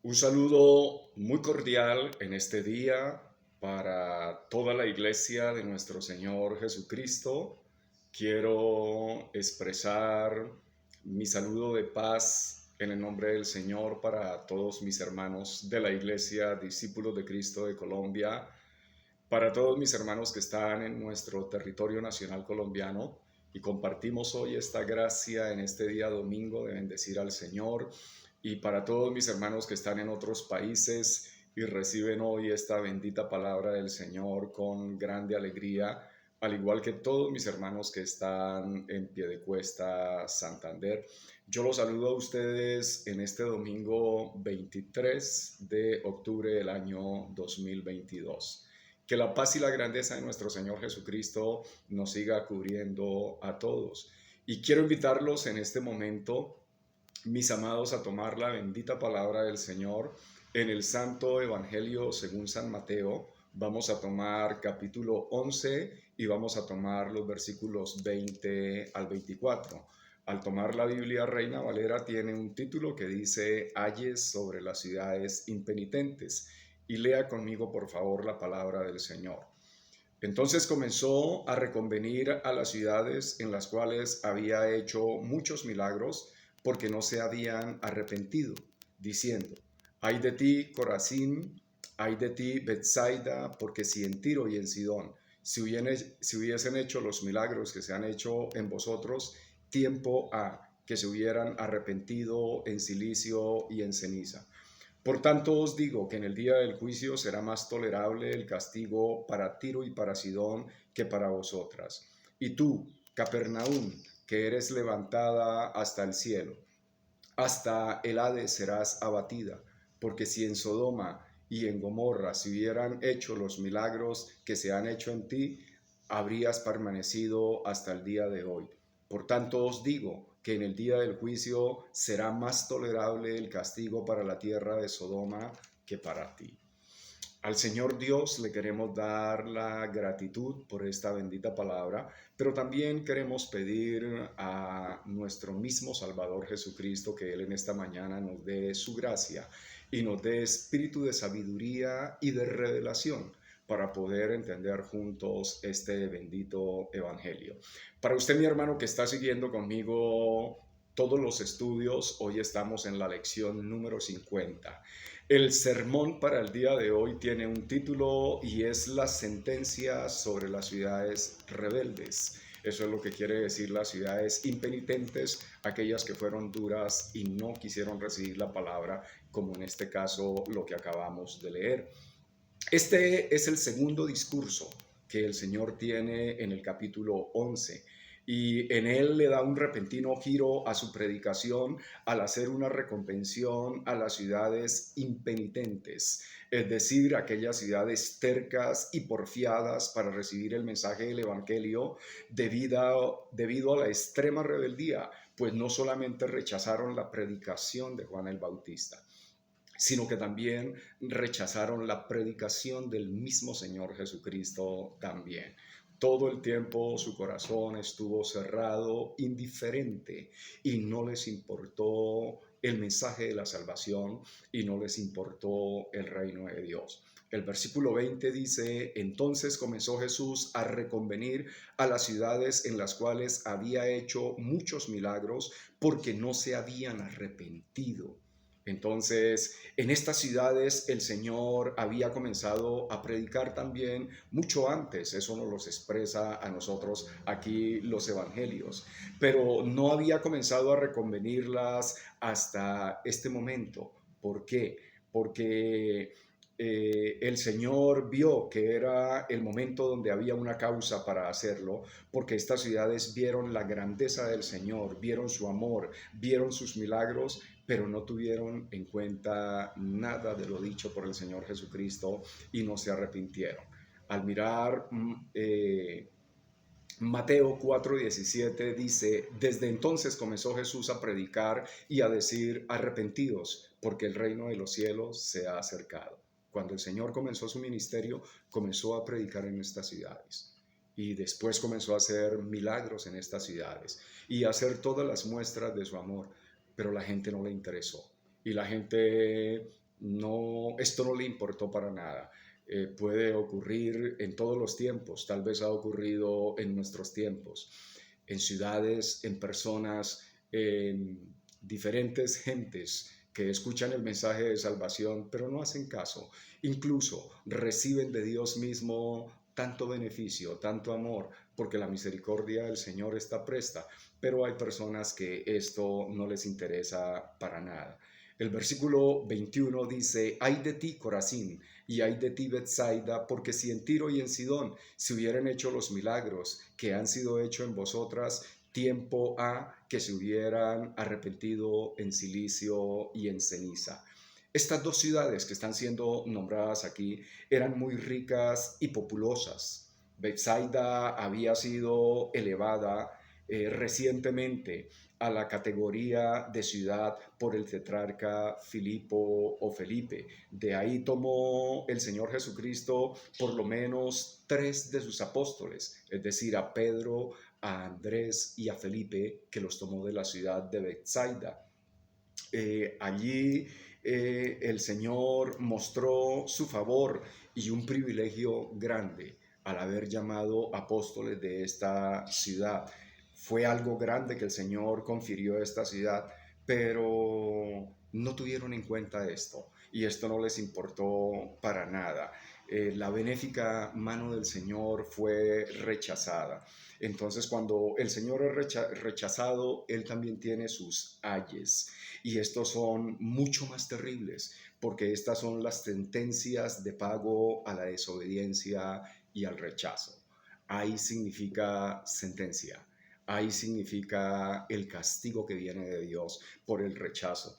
Un saludo muy cordial en este día para toda la iglesia de nuestro Señor Jesucristo. Quiero expresar mi saludo de paz en el nombre del Señor para todos mis hermanos de la iglesia, discípulos de Cristo de Colombia, para todos mis hermanos que están en nuestro territorio nacional colombiano y compartimos hoy esta gracia en este día domingo de bendecir al Señor y para todos mis hermanos que están en otros países y reciben hoy esta bendita palabra del Señor con grande alegría, al igual que todos mis hermanos que están en Piedecuesta, Santander. Yo los saludo a ustedes en este domingo 23 de octubre del año 2022. Que la paz y la grandeza de nuestro Señor Jesucristo nos siga cubriendo a todos. Y quiero invitarlos en este momento, mis amados, a tomar la bendita palabra del Señor en el Santo Evangelio según San Mateo. Vamos a tomar capítulo 11 y vamos a tomar los versículos 20 al 24. Al tomar la Biblia Reina Valera tiene un título que dice Ayes sobre las ciudades impenitentes. Y lea conmigo por favor la palabra del Señor. Entonces comenzó a reconvenir a las ciudades en las cuales había hecho muchos milagros porque no se habían arrepentido, diciendo, ay de ti, Corazín, ay de ti, Betsaida, porque si en Tiro y en Sidón si hubiesen hecho los milagros que se han hecho en vosotros, tiempo ha que se hubieran arrepentido en silicio y en ceniza. Por tanto os digo que en el día del juicio será más tolerable el castigo para Tiro y para Sidón que para vosotras. Y tú, Capernaum, que eres levantada hasta el cielo, hasta el Hades serás abatida, porque si en Sodoma y en Gomorra se hubieran hecho los milagros que se han hecho en ti, habrías permanecido hasta el día de hoy. Por tanto os digo que en el día del juicio será más tolerable el castigo para la tierra de Sodoma que para ti. Al Señor Dios le queremos dar la gratitud por esta bendita palabra, pero también queremos pedir a nuestro mismo Salvador Jesucristo que Él en esta mañana nos dé su gracia y nos dé espíritu de sabiduría y de revelación para poder entender juntos este bendito evangelio. Para usted, mi hermano, que está siguiendo conmigo todos los estudios, hoy estamos en la lección número 50. El sermón para el día de hoy tiene un título y es la sentencia sobre las ciudades rebeldes. Eso es lo que quiere decir las ciudades impenitentes, aquellas que fueron duras y no quisieron recibir la palabra, como en este caso lo que acabamos de leer. Este es el segundo discurso que el Señor tiene en el capítulo 11 y en él le da un repentino giro a su predicación al hacer una reconvención a las ciudades impenitentes, es decir, aquellas ciudades tercas y porfiadas para recibir el mensaje del Evangelio debido a la extrema rebeldía, pues no solamente rechazaron la predicación de Juan el Bautista, sino que también rechazaron la predicación del mismo Señor Jesucristo también. Todo el tiempo su corazón estuvo cerrado, indiferente, y no les importó el mensaje de la salvación y no les importó el reino de Dios. El versículo 20 dice, entonces comenzó Jesús a reconvenir a las ciudades en las cuales había hecho muchos milagros porque no se habían arrepentido. Entonces, en estas ciudades el Señor había comenzado a predicar también mucho antes, eso nos lo expresa a nosotros aquí los evangelios, pero no había comenzado a reconvenirlas hasta este momento. ¿Por qué? Porque el Señor vio que era el momento donde había una causa para hacerlo, porque estas ciudades vieron la grandeza del Señor, vieron su amor, vieron sus milagros, pero no tuvieron en cuenta nada de lo dicho por el Señor Jesucristo y no se arrepintieron. Al mirar Mateo 4:17 dice, desde entonces comenzó Jesús a predicar y a decir, arrepentidos, porque el reino de los cielos se ha acercado. Cuando el Señor comenzó su ministerio, comenzó a predicar en estas ciudades. Y después comenzó a hacer milagros en estas ciudades y a hacer todas las muestras de su amor, pero la gente no le interesó. Y la gente no, esto no le importó para nada. Puede ocurrir en todos los tiempos, tal vez ha ocurrido en nuestros tiempos, en ciudades, en personas, en diferentes gentes que escuchan el mensaje de salvación, pero no hacen caso. Incluso reciben de Dios mismo tanto beneficio, tanto amor, porque la misericordia del Señor está presta, pero hay personas que esto no les interesa para nada. El versículo 21 dice, ay de ti, Corazín, y ay de ti, Betsaida, porque si en Tiro y en Sidón se hubieran hecho los milagros que han sido hechos en vosotras, tiempo ha que se hubieran arrepentido en silicio y en ceniza. Estas dos ciudades que están siendo nombradas aquí eran muy ricas y populosas. Betsaida había sido elevada recientemente a la categoría de ciudad por el tetrarca Filipo o Felipe. De ahí tomó el Señor Jesucristo por lo menos 3 de sus apóstoles, es decir, a Pedro, a Andrés y a Felipe, que los tomó de la ciudad de Betsaida. Allí el Señor mostró su favor y un privilegio grande al haber llamado apóstoles de esta ciudad. Fue algo grande que el Señor confirió a esta ciudad, pero no tuvieron en cuenta esto y esto no les importó para nada. La benéfica mano del Señor fue rechazada. Entonces, cuando el Señor es rechazado, Él también tiene sus ayes. Y estos son mucho más terribles, porque estas son las sentencias de pago a la desobediencia y al rechazo. Ahí significa sentencia. Ahí significa el castigo que viene de Dios por el rechazo.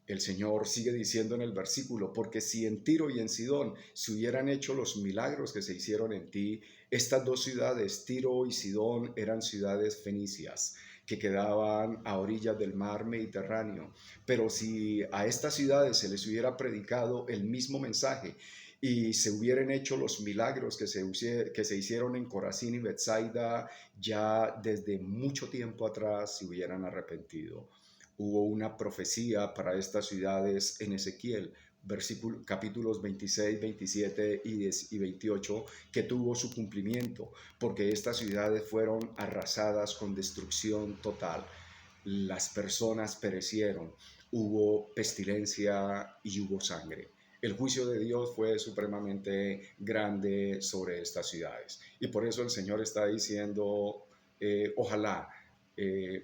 El Señor sigue diciendo en el versículo, porque si en Tiro y en Sidón se hubieran hecho los milagros que se hicieron en ti, estas dos ciudades, Tiro y Sidón, eran ciudades fenicias que quedaban a orillas del mar Mediterráneo. Pero si a estas ciudades se les hubiera predicado el mismo mensaje y se hubieran hecho los milagros que se hicieron en Corazín y Betsaida, ya desde mucho tiempo atrás se hubieran arrepentido. Hubo una profecía para estas ciudades en Ezequiel, capítulos 26, 27 y 28, que tuvo su cumplimiento, porque estas ciudades fueron arrasadas con destrucción total. Las personas perecieron, hubo pestilencia y hubo sangre. El juicio de Dios fue supremamente grande sobre estas ciudades. Y por eso el Señor está diciendo, ojalá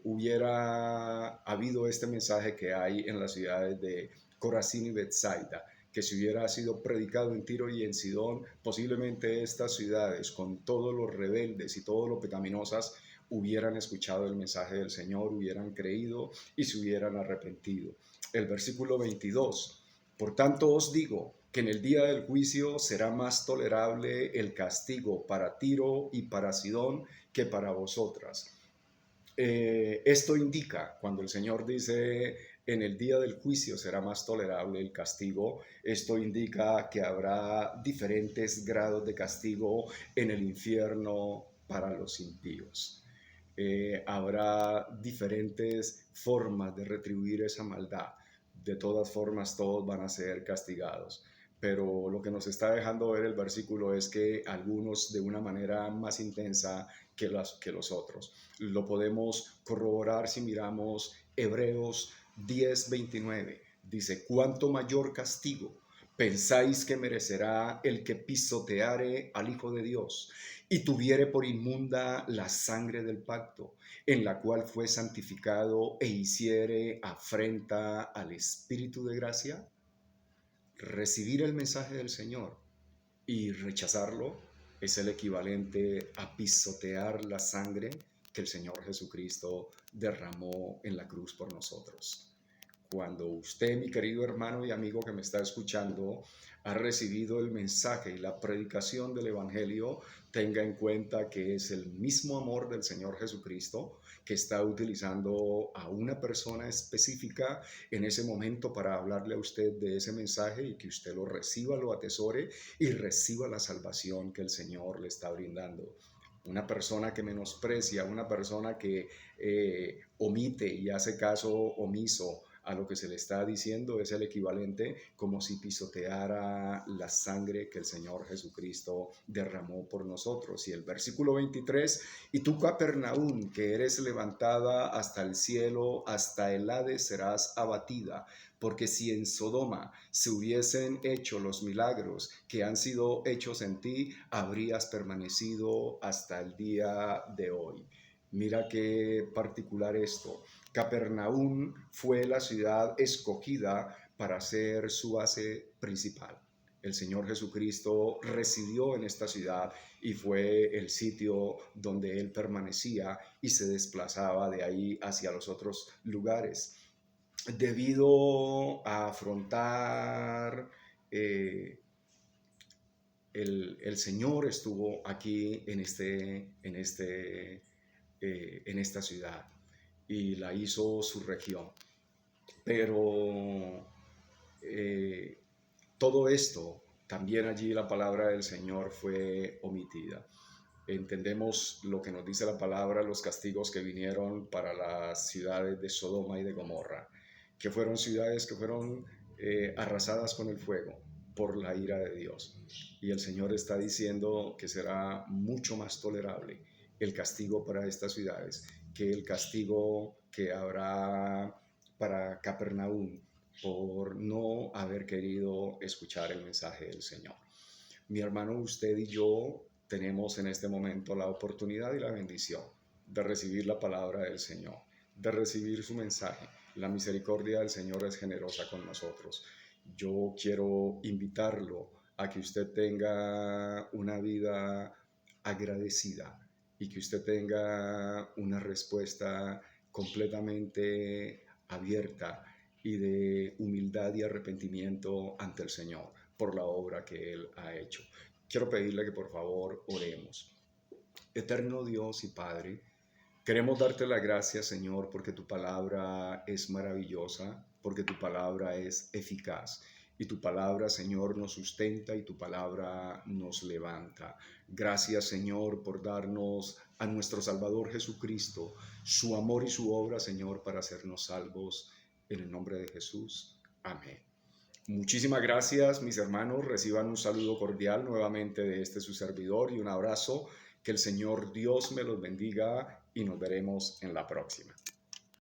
hubiera habido este mensaje que hay en las ciudades de Corazín y Betsaida, que si hubiera sido predicado en Tiro y en Sidón, posiblemente estas ciudades, con todos los rebeldes y todos los pecaminosas, hubieran escuchado el mensaje del Señor, hubieran creído y se hubieran arrepentido. El versículo 22, por tanto os digo que en el día del juicio será más tolerable el castigo para Tiro y para Sidón que para vosotras. Esto indica, cuando el Señor dice en el día del juicio será más tolerable el castigo, esto indica que habrá diferentes grados de castigo en el infierno para los impíos. Habrá diferentes formas de retribuir esa maldad. De todas formas, todos van a ser castigados. Pero lo que nos está dejando ver el versículo es que algunos de una manera más intensa que los otros. Lo podemos corroborar si miramos Hebreos 10:29. Dice, ¿cuánto mayor castigo pensáis que merecerá el que pisoteare al Hijo de Dios y tuviere por inmunda la sangre del pacto, en la cual fue santificado e hiciere afrenta al Espíritu de gracia? Recibir el mensaje del Señor y rechazarlo es el equivalente a pisotear la sangre que el Señor Jesucristo derramó en la cruz por nosotros. Cuando usted, mi querido hermano y amigo que me está escuchando, ha recibido el mensaje y la predicación del Evangelio, tenga en cuenta que es el mismo amor del Señor Jesucristo que está utilizando a una persona específica en ese momento para hablarle a usted de ese mensaje y que usted lo reciba, lo atesore y reciba la salvación que el Señor le está brindando. Una persona que menosprecia, una persona que omite y hace caso omiso A lo que se le está diciendo es el equivalente como si pisoteara la sangre que el Señor Jesucristo derramó por nosotros. Y el versículo 23, y tú, Capernaum, que eres levantada hasta el cielo, hasta el Hades serás abatida, porque si en Sodoma se hubiesen hecho los milagros que han sido hechos en ti, habrías permanecido hasta el día de hoy. Mira qué particular esto. Capernaum fue la ciudad escogida para ser su base principal. El Señor Jesucristo residió en esta ciudad y fue el sitio donde Él permanecía y se desplazaba de ahí hacia los otros lugares. Debido a afrontar el Señor estuvo aquí en esta ciudad y la hizo su región. Pero todo esto, también allí la palabra del Señor fue omitida. Entendemos lo que nos dice la palabra, los castigos que vinieron para las ciudades de Sodoma y de Gomorra, que fueron ciudades que fueron arrasadas con el fuego por la ira de Dios. Y el Señor está diciendo que será mucho más tolerable el castigo para estas ciudades que el castigo que habrá para Capernaum por no haber querido escuchar el mensaje del Señor. Mi hermano, usted y yo tenemos en este momento la oportunidad y la bendición de recibir la palabra del Señor, de recibir su mensaje. La misericordia del Señor es generosa con nosotros. Yo quiero invitarlo a que usted tenga una vida agradecida y que usted tenga una respuesta completamente abierta y de humildad y arrepentimiento ante el Señor por la obra que Él ha hecho. Quiero pedirle que por favor oremos. Eterno Dios y Padre, queremos darte la gracia, Señor, porque tu palabra es maravillosa, porque tu palabra es eficaz. Y tu palabra, Señor, nos sustenta y tu palabra nos levanta. Gracias, Señor, por darnos a nuestro Salvador Jesucristo, su amor y su obra, Señor, para hacernos salvos. En el nombre de Jesús. Amén. Muchísimas gracias, mis hermanos. Reciban un saludo cordial nuevamente de su servidor y un abrazo. Que el Señor Dios me los bendiga y nos veremos en la próxima.